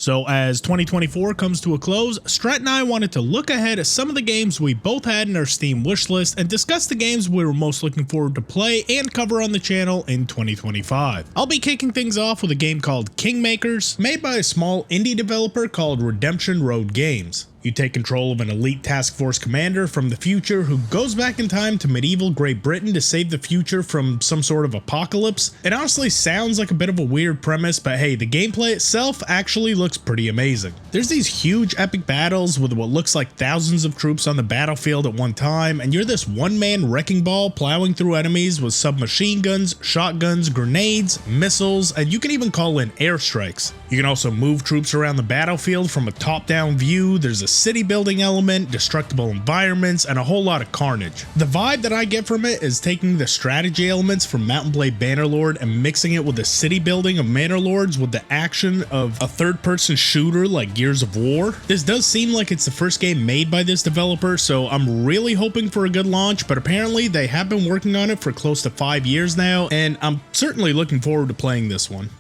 So as 2024 comes to a close, Strat and I wanted to look ahead at some of the games we both had in our Steam wishlist and discuss the games we were most looking forward to play and cover on the channel in 2025. I'll be kicking things off with a game called Kingmakers, made by a small indie developer called Redemption Road Games. You take control of an elite task force commander from the future who goes back in time to medieval Great Britain to save the future from some sort of apocalypse. It honestly sounds like a bit of a weird premise, but hey, the gameplay itself actually looks pretty amazing. There's these huge epic battles with what looks like thousands of troops on the battlefield at one time, and you're this one-man wrecking ball plowing through enemies with submachine guns, shotguns, grenades, missiles, and you can even call in airstrikes. You can also move troops around the battlefield from a top-down view. There's a city building element, destructible environments, and a whole lot of carnage. The vibe that I get from it is taking the strategy elements from Mount and Blade Bannerlord and mixing it with the city building of Manorlords with the action of a third-person shooter like Gears of War. This does seem like it's the first game made by this developer, so I'm really hoping for a good launch, but apparently they have been working on it for close to 5 years now, and I'm certainly looking forward to playing this one.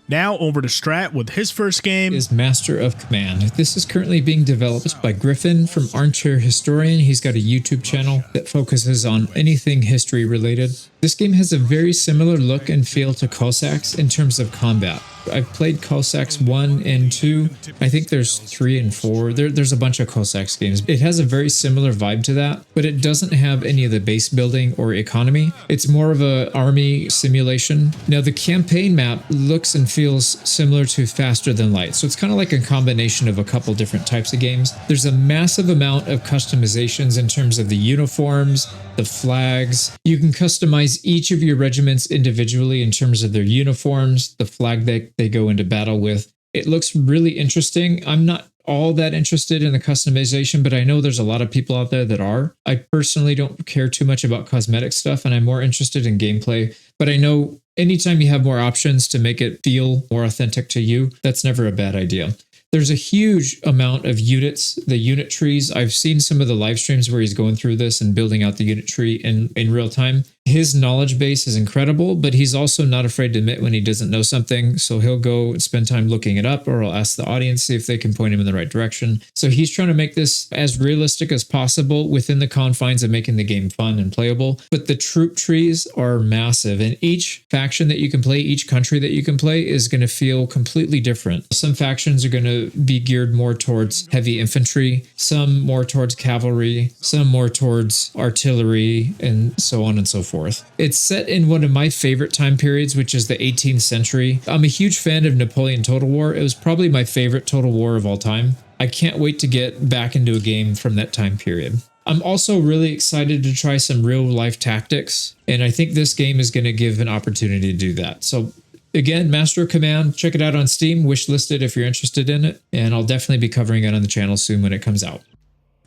Now over to Strat with his first game is Master of Command. This is currently being developed by Griffin from Armchair Historian. He's got a YouTube channel that focuses on anything history related. This game has a very similar look and feel to Cossacks in terms of combat. I've played Cossacks 1 and 2. I think there's 3 and 4. There's a bunch of Cossacks games. It has a very similar vibe to that, but it doesn't have any of the base building or economy. It's more of an army simulation. Now the campaign map looks and feels similar to Faster Than Light, so it's kind of like a combination of a couple different types of games. There's a massive amount of customizations in terms of the uniforms, the flags. You can customize each of your regiments individually in terms of their uniforms, the flag that they go into battle with. It looks really interesting. I'm not all that interested in the customization, but I know there's a lot of people out there that are. I personally don't care too much about cosmetic stuff, and I'm more interested in gameplay. But I know anytime you have more options to make it feel more authentic to you, that's never a bad idea. There's a huge amount of units, the unit trees. I've seen some of the live streams where he's going through this and building out the unit tree in real time. His knowledge base is incredible, but he's also not afraid to admit when he doesn't know something. So he'll go and spend time looking it up, or I'll ask the audience, see if they can point him in the right direction. So he's trying to make this as realistic as possible within the confines of making the game fun and playable. But the troop trees are massive, and each faction that you can play, each country that you can play is going to feel completely different. Some factions are going to be geared more towards heavy infantry, some more towards cavalry, some more towards artillery, and so on and so forth. It's set in one of my favorite time periods, which is the 18th century. I'm a huge fan of Napoleon Total War. It was probably my favorite Total War of all time. I can't wait to get back into a game from that time period. I'm also really excited to try some real-life tactics, and I think this game is going to give an opportunity to do that. So again, Master of Command, check it out on Steam, wishlist it if you're interested in it, and I'll definitely be covering it on the channel soon when it comes out.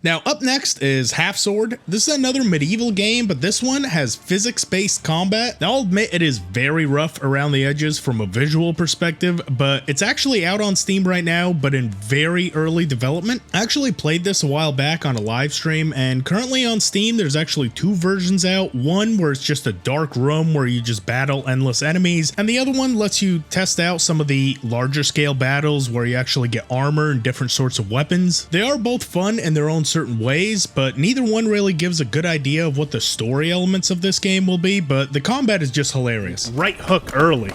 Now up next is Half Sword. This is another medieval game, but this one has physics-based combat. Now I'll admit it is very rough around the edges from a visual perspective, but it's actually out on Steam right now, but in very early development. I actually played this a while back on a live stream, and currently on Steam there's actually 2 versions out. One where it's just a dark room where you just battle endless enemies, and the other one lets you test out some of the larger scale battles where you actually get armor and different sorts of weapons. They are both fun in their own certain ways, but neither one really gives a good idea of what the story elements of this game will be, but the combat is just hilarious. Right hook early.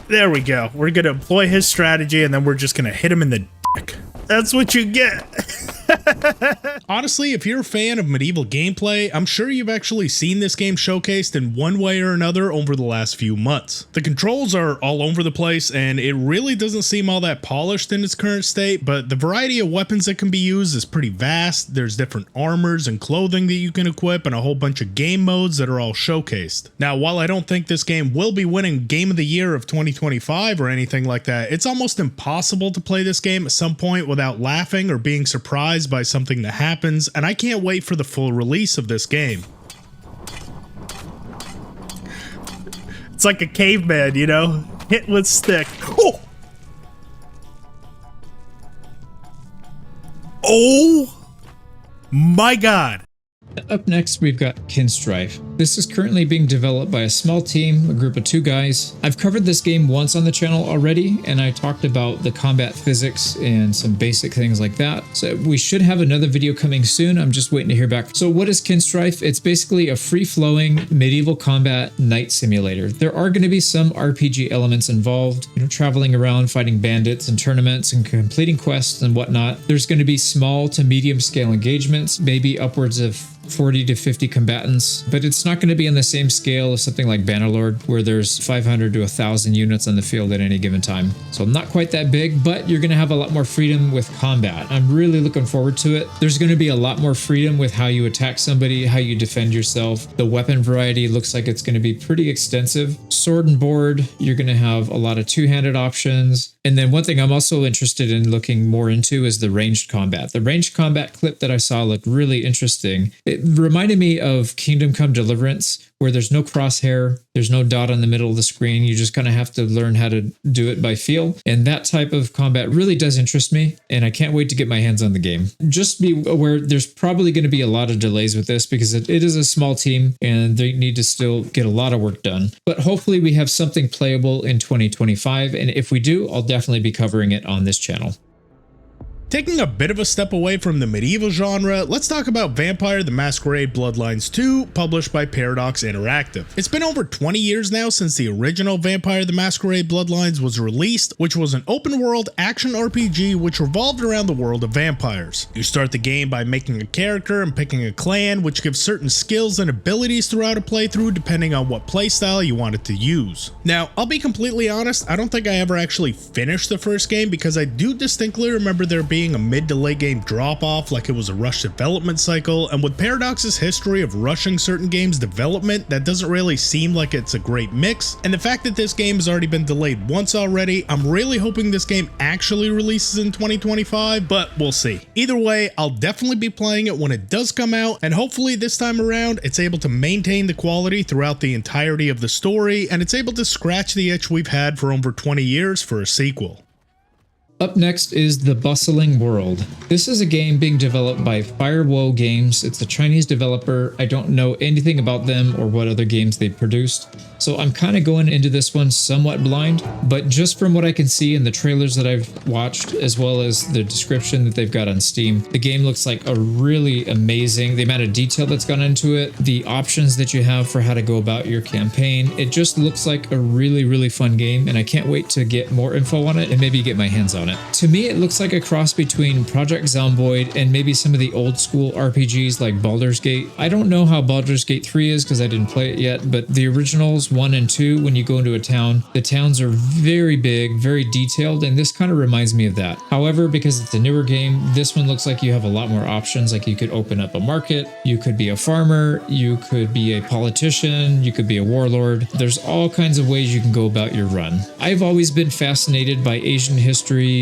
There we go. We're gonna employ his strategy and then we're just gonna hit him in the dick. That's what you get. Honestly, if you're a fan of medieval gameplay, I'm sure you've actually seen this game showcased in one way or another over the last few months. The controls are all over the place, and it really doesn't seem all that polished in its current state, but the variety of weapons that can be used is pretty vast. There's different armors and clothing that you can equip, and a whole bunch of game modes that are all showcased. Now, while I don't think this game will be winning Game of the Year of 2025 or anything like that, it's almost impossible to play this game at some point without laughing or being surprised by something that happens, and I can't wait for the full release of this game. It's like a caveman, you know? Hit with stick. Oh! Oh my god! Up next, we've got Kinstrife. This is currently being developed by a small team, a group of 2 guys. I've covered this game once on the channel already, and I talked about the combat physics and some basic things like that. So we should have another video coming soon. I'm just waiting to hear back. So what is Kinstrife? It's basically a free-flowing medieval combat knight simulator. There are going to be some RPG elements involved, traveling around, fighting bandits and tournaments and completing quests and whatnot. There's going to be small to medium scale engagements, maybe upwards of 40 to 50 combatants, but it's not going to be on the same scale as something like Bannerlord, where there's 500 to 1,000 units on the field at any given time. So not quite that big, but you're going to have a lot more freedom with combat. I'm really looking forward to it. There's going to be a lot more freedom with how you attack somebody, how you defend yourself. The weapon variety looks like it's going to be pretty extensive. Sword and board, you're going to have a lot of two-handed options. And then one thing I'm also interested in looking more into is the ranged combat. The ranged combat clip that I saw looked really interesting. It reminded me of Kingdom Come Deliverance, where there's no crosshair, there's no dot on the middle of the screen. You just kind of have to learn how to do it by feel. And that type of combat really does interest me, and I can't wait to get my hands on the game. Just be aware there's probably going to be a lot of delays with this because it is a small team and they need to still get a lot of work done. But hopefully we have something playable in 2025, and if we do, I'll definitely be covering it on this channel. Taking a bit of a step away from the medieval genre, let's talk about Vampire the Masquerade Bloodlines 2, published by Paradox Interactive. It's been over 20 years now since the original Vampire the Masquerade Bloodlines was released, which was an open-world action RPG which revolved around the world of vampires. You start the game by making a character and picking a clan, which gives certain skills and abilities throughout a playthrough depending on what playstyle you wanted to use. Now, I'll be completely honest, I don't think I ever actually finished the first game because I do distinctly remember there being a mid to late game drop off like it was a rushed development cycle, and with Paradox's history of rushing certain games development, that doesn't really seem like it's a great mix. And the fact that this game has already been delayed once already, I'm really hoping this game actually releases in 2025, but we'll see. Either way, I'll definitely be playing it when it does come out, and hopefully this time around it's able to maintain the quality throughout the entirety of the story, and it's able to scratch the itch we've had for over 20 years for a sequel. Up next is the Bustling World. This is a game being developed by Firewall Games. It's a Chinese developer. I don't know anything about them or what other games they've produced, so I'm kind of going into this one somewhat blind, but just from what I can see in the trailers that I've watched, as well as the description that they've got on Steam, the game looks like a really amazing, the amount of detail that's gone into it, the options that you have for how to go about your campaign. It just looks like a really, really fun game, and I can't wait to get more info on it and maybe get my hands on it. To me, it looks like a cross between Project Zomboid and maybe some of the old school RPGs like Baldur's Gate. I don't know how Baldur's Gate 3 is because I didn't play it yet, but the originals 1 and 2, when you go into a town, the towns are very big, very detailed, and this kind of reminds me of that. However, because it's a newer game, this one looks like you have a lot more options. Like you could open up a market, you could be a farmer, you could be a politician, you could be a warlord. There's all kinds of ways you can go about your run. I've always been fascinated by Asian history,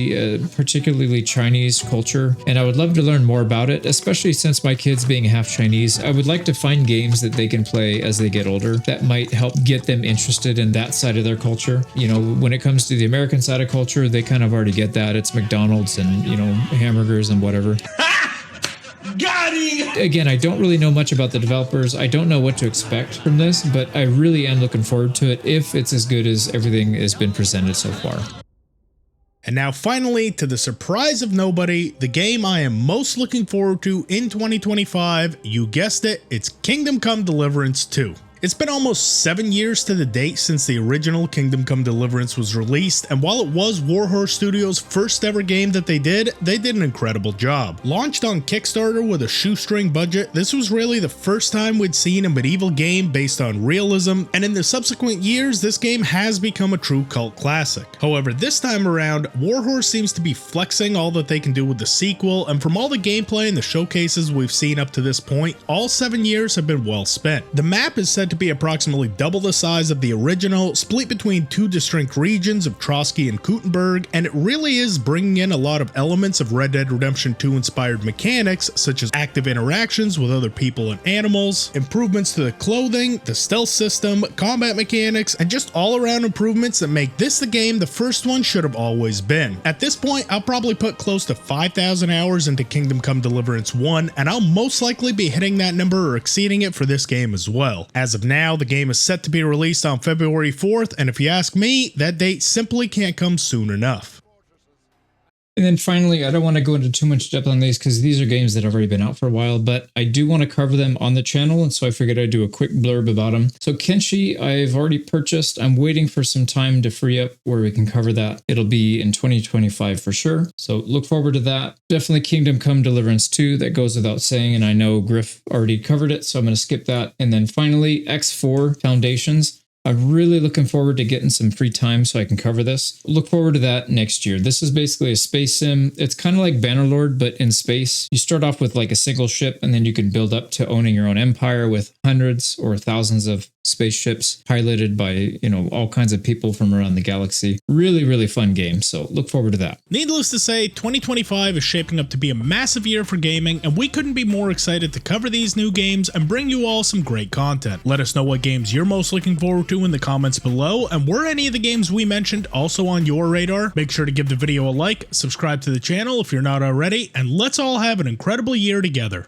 particularly Chinese culture, and I would love to learn more about it, especially since my kids being half Chinese. I would like to find games that they can play as they get older that might help get them interested in that side of their culture. You know, when it comes to the American side of culture, they kind of already get that. It's McDonald's and, you know, hamburgers and whatever. Got him! Again, I don't really know much about the developers. I don't know what to expect from this, but I really am looking forward to it if it's as good as everything has been presented so far. And now finally, to the surprise of nobody, the game I am most looking forward to in 2025, you guessed it, it's Kingdom Come Deliverance 2. It's been almost 7 years to the date since the original Kingdom Come Deliverance was released, and while it was Warhorse Studios' first ever game that they did an incredible job. Launched on Kickstarter with a shoestring budget, this was really the first time we'd seen a medieval game based on realism, and in the subsequent years, this game has become a true cult classic. However, this time around, Warhorse seems to be flexing all that they can do with the sequel, and from all the gameplay and the showcases we've seen up to this point, all 7 years have been well spent. The map is said to to be approximately double the size of the original, split between two distinct regions of Trotsky and Kutenberg, and it really is bringing in a lot of elements of Red Dead Redemption 2 inspired mechanics, such as active interactions with other people and animals, improvements to the clothing, the stealth system, combat mechanics, and just all around improvements that make this the game the first one should have always been. At this point, I'll probably put close to 5,000 hours into Kingdom Come Deliverance 1, and I'll most likely be hitting that number or exceeding it for this game as well. As of now, the game is set to be released on February 4th, and if you ask me, that date simply can't come soon enough. And then finally, I don't want to go into too much depth on these because these are games that have already been out for a while, but I do want to cover them on the channel, and so I figured I'd do a quick blurb about them. So Kenshi, I've already purchased. I'm waiting for some time to free up where we can cover that. It'll be in 2025 for sure, so look forward to that. Definitely Kingdom Come Deliverance 2, that goes without saying, and I know Griff already covered it, so I'm going to skip that. And then finally, X4 Foundations. I'm really looking forward to getting some free time so I can cover this. Look forward to that next year. This is basically a space sim. It's kind of like Bannerlord, but in space. You start off with like a single ship, and then you can build up to owning your own empire with hundreds or thousands of spaceships piloted by, you know, all kinds of people from around the galaxy. Really, really fun game. So look forward to that. Needless to say, 2025 is shaping up to be a massive year for gaming, and we couldn't be more excited to cover these new games and bring you all some great content. Let us know what games you're most looking forward to in the comments below, and were any of the games we mentioned also on your radar? Make sure to give the video a like, subscribe to the channel if you're not already, and let's all have an incredible year together.